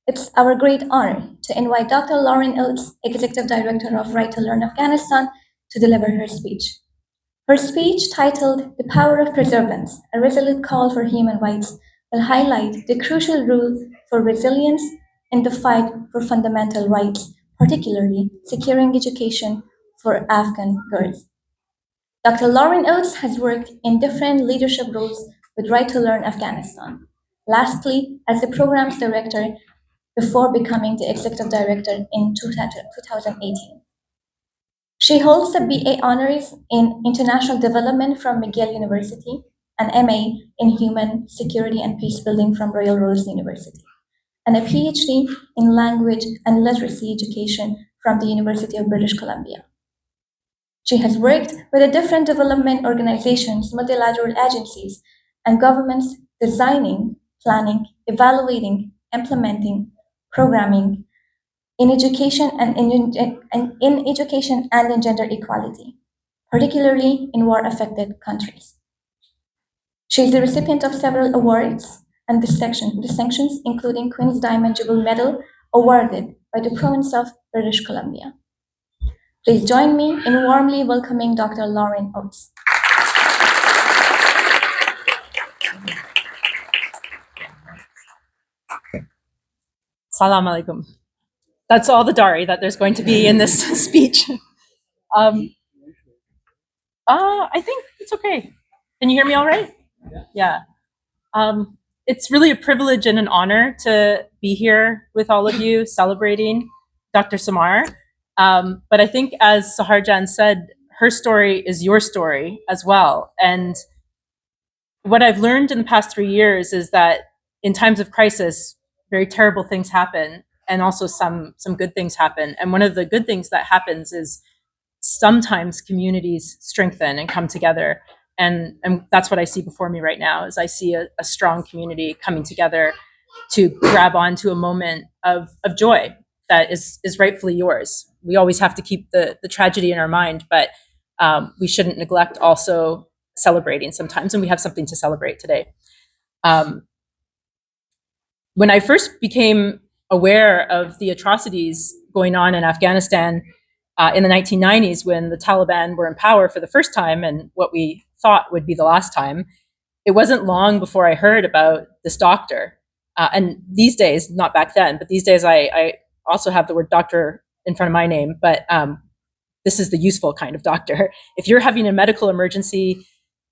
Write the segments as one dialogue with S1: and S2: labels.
S1: It's our great honor to invite Dr. Lauryn Oates, Executive Director of Right to Learn Afghanistan, to deliver her speech. Her speech, titled The Power of Preservance, a Resolute Call for Human Rights, will highlight the crucial role for resilience in the fight for fundamental rights, particularly securing education for Afghan girls. Dr. Lauryn Oates has worked in different leadership roles with Right to Learn Afghanistan. Lastly, as the program's director before becoming the executive director in 2018. She holds a BA honors in international development from McGill University, an MA in human security and peace building from Royal Roads University, and a PhD in language and literacy education from the University of British Columbia. She has worked with the different development organizations, multilateral agencies, and governments designing, planning, evaluating, implementing, programming in education and in education and in gender equality, particularly in war-affected countries. She is the recipient of several awards and distinctions, including Queen's Diamond Jubilee Medal awarded by the Province of British Columbia. Please join me in warmly welcoming Dr. Lauryn Oates.
S2: Salam alaikum. That's all the dari that there's going to be in this speech. I think it's okay. Can you hear me all right? Yeah. It's really a privilege and an honor to be here with all of you celebrating Dr. Samar. But I think, as Saharjan said, her story is your story as well. And what I've learned in the past 3 years is that in times of crisis, very terrible things happen, and also some good things happen. And one of the good things that happens is sometimes communities strengthen and come together. And that's what I see before me right now, is I see a strong community coming together to grab onto a moment of joy that is rightfully yours. We always have to keep the tragedy in our mind, but we shouldn't neglect also celebrating sometimes, and we have something to celebrate today. When I first became aware of the atrocities going on in Afghanistan in the 1990s, when the Taliban were in power for the first time and what we thought would be the last time, it wasn't long before I heard about this doctor. And these days, not back then, but these days I also have the word doctor in front of my name, but this is the useful kind of doctor. If you're having a medical emergency,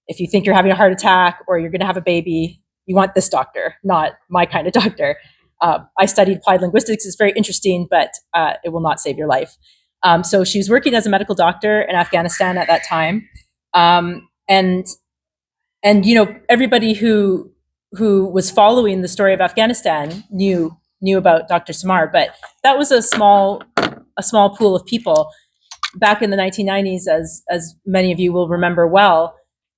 S2: if you think you're having a heart attack or you're going to have a baby, you want this doctor, not my kind of doctor. I studied applied linguistics. It's very interesting, but it will not save your life. So she was working as a medical doctor in Afghanistan at that time. And you know, everybody who was following the story of Afghanistan knew about Dr. Samar, but that was a small pool of people. Back in the 1990s, as many of you will remember well,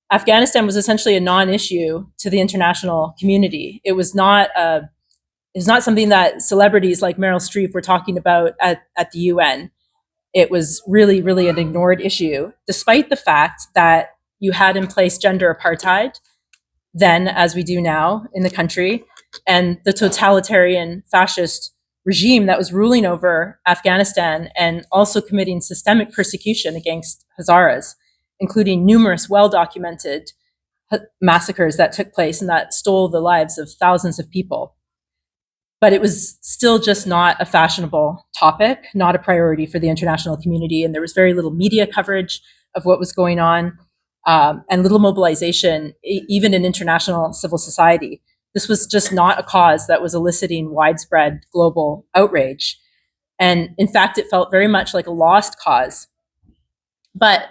S2: Afghanistan was essentially a non-issue to the international community. It was not something that celebrities like Meryl Streep were talking about at the UN. It was really, really an ignored issue, despite the fact that you had in place gender apartheid then, as we do now in the country, and the totalitarian fascist regime that was ruling over Afghanistan and also committing systemic persecution against Hazaras, including numerous well-documented massacres that took place and that stole the lives of thousands of people. But it was still just not a fashionable topic, not a priority for the international community, and there was very little media coverage of what was going on, and little mobilization, even in international civil society. This was just not a cause that was eliciting widespread global outrage. And in fact, it felt very much like a lost cause. But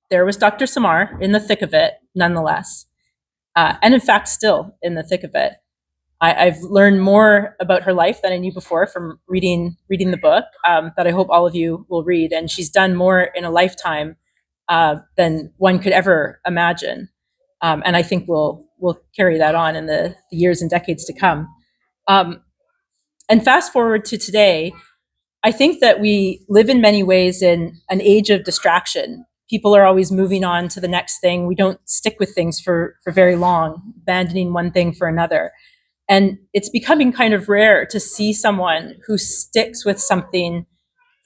S2: there was Dr. Samar in the thick of it, nonetheless, and in fact, still in the thick of it. I've learned more about her life than I knew before from reading the book that I hope all of you will read. And she's done more in a lifetime than one could ever imagine. And I think we'll carry that on in the years and decades to come. And fast forward to today, I think that we live in many ways in an age of distraction. People are always moving on to the next thing. We don't stick with things for very long, abandoning one thing for another. And it's becoming kind of rare to see someone who sticks with something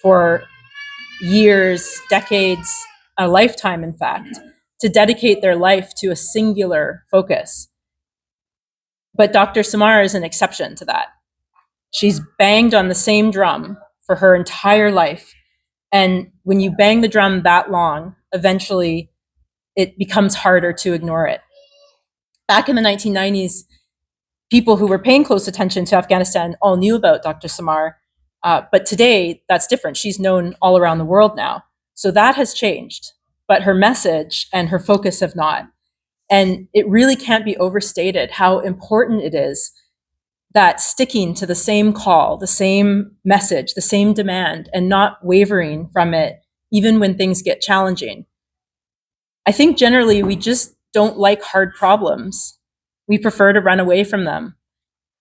S2: for years, decades, a lifetime, in fact, to dedicate their life to a singular focus. But Dr. Samar is an exception to that. She's banged on the same drum for her entire life. And when you bang the drum that long, eventually it becomes harder to ignore it. Back in the 1990s, people who were paying close attention to Afghanistan all knew about Dr. Samar. But today, that's different. She's known all around the world now. So that has changed. But her message and her focus have not. And it really can't be overstated how important it is that sticking to the same call, the same message, the same demand, and not wavering from it, even when things get challenging. I think generally we just don't like hard problems. We prefer to run away from them.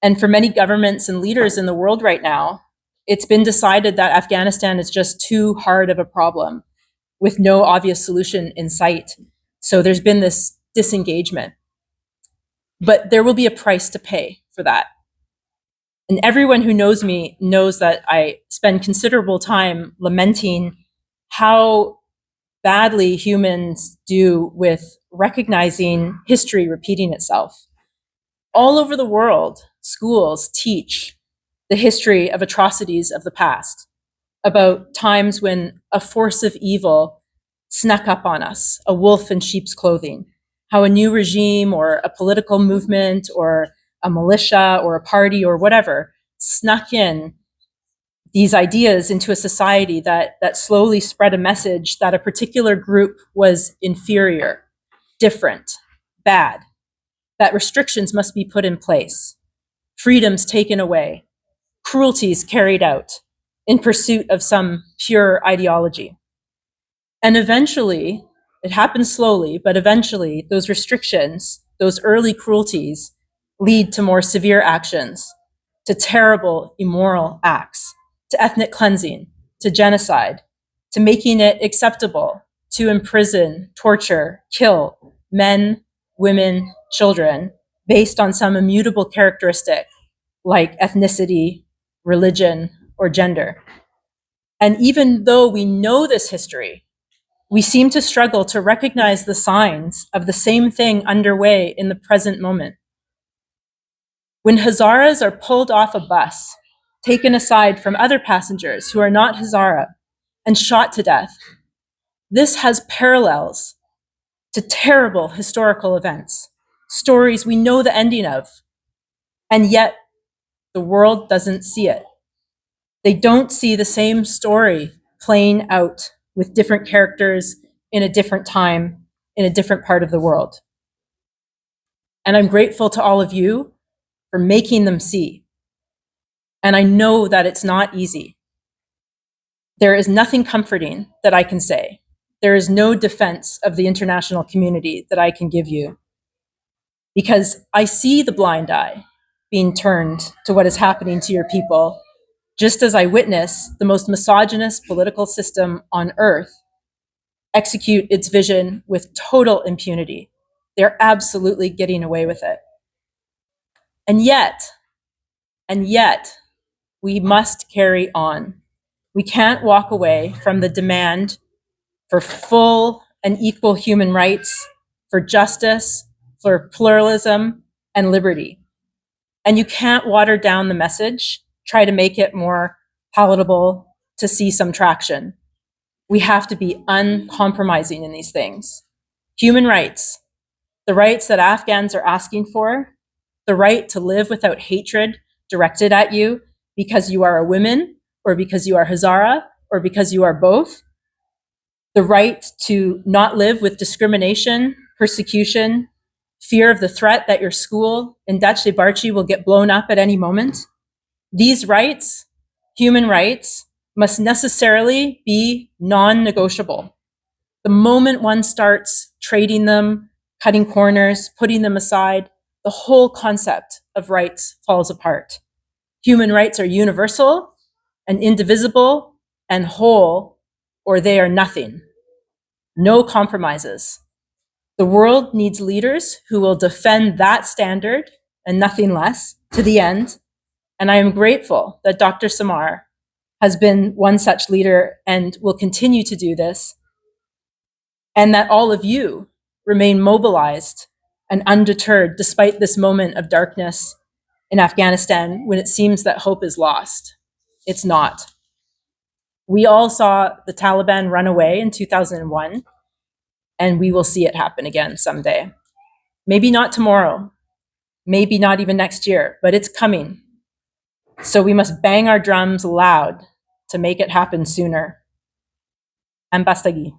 S2: And for many governments and leaders in the world right now, it's been decided that Afghanistan is just too hard of a problem with no obvious solution in sight. So there's been this disengagement. But there will be a price to pay for that. And everyone who knows me knows that I spend considerable time lamenting how badly humans do with recognizing history repeating itself. All over the world, schools teach the history of atrocities of the past, about times when a force of evil snuck up on us, a wolf in sheep's clothing, how a new regime or a political movement or a militia or a party or whatever snuck in these ideas into a society that slowly spread a message that a particular group was inferior, different, bad, that restrictions must be put in place, freedoms taken away, cruelties carried out in pursuit of some pure ideology. And eventually, it happens slowly, but eventually those restrictions, those early cruelties, lead to more severe actions, to terrible, immoral acts, to ethnic cleansing, to genocide, to making it acceptable to imprison, torture, kill men, women, children, based on some immutable characteristic like ethnicity, religion, or gender. And even though we know this history, we seem to struggle to recognize the signs of the same thing underway in the present moment. When Hazaras are pulled off a bus, taken aside from other passengers who are not Hazara, and shot to death, this has parallels to terrible historical events, stories we know the ending of, and yet the world doesn't see it. They don't see the same story playing out with different characters in a different time, in a different part of the world. And I'm grateful to all of you for making them see. And I know that it's not easy. There is nothing comforting that I can say. There is no defense of the international community that I can give you, because I see the blind eye being turned to what is happening to your people, just as I witness the most misogynist political system on earth execute its vision with total impunity. They're absolutely getting away with it. And yet, we must carry on. We can't walk away from the demand for full and equal human rights, for justice, for pluralism and liberty. And you can't water down the message, try to make it more palatable to see some traction. We have to be uncompromising in these things. Human rights, the rights that Afghans are asking for, the right to live without hatred directed at you because you are a woman, or because you are Hazara, or because you are both, the right to not live with discrimination, persecution, fear of the threat that your school in Dachte Barchi will get blown up at any moment. These rights, human rights, must necessarily be non-negotiable. The moment one starts trading them, cutting corners, putting them aside, the whole concept of rights falls apart. Human rights are universal and indivisible and whole, or they are nothing. No compromises. The world needs leaders who will defend that standard and nothing less, to the end. And I am grateful that Dr. Samar has been one such leader and will continue to do this, and that all of you remain mobilized and undeterred despite this moment of darkness in Afghanistan when it seems that hope is lost. It's not. We all saw the Taliban run away in 2001, and we will see it happen again someday. Maybe not tomorrow, maybe not even next year, but it's coming. So we must bang our drums loud to make it happen sooner. Ambastagi.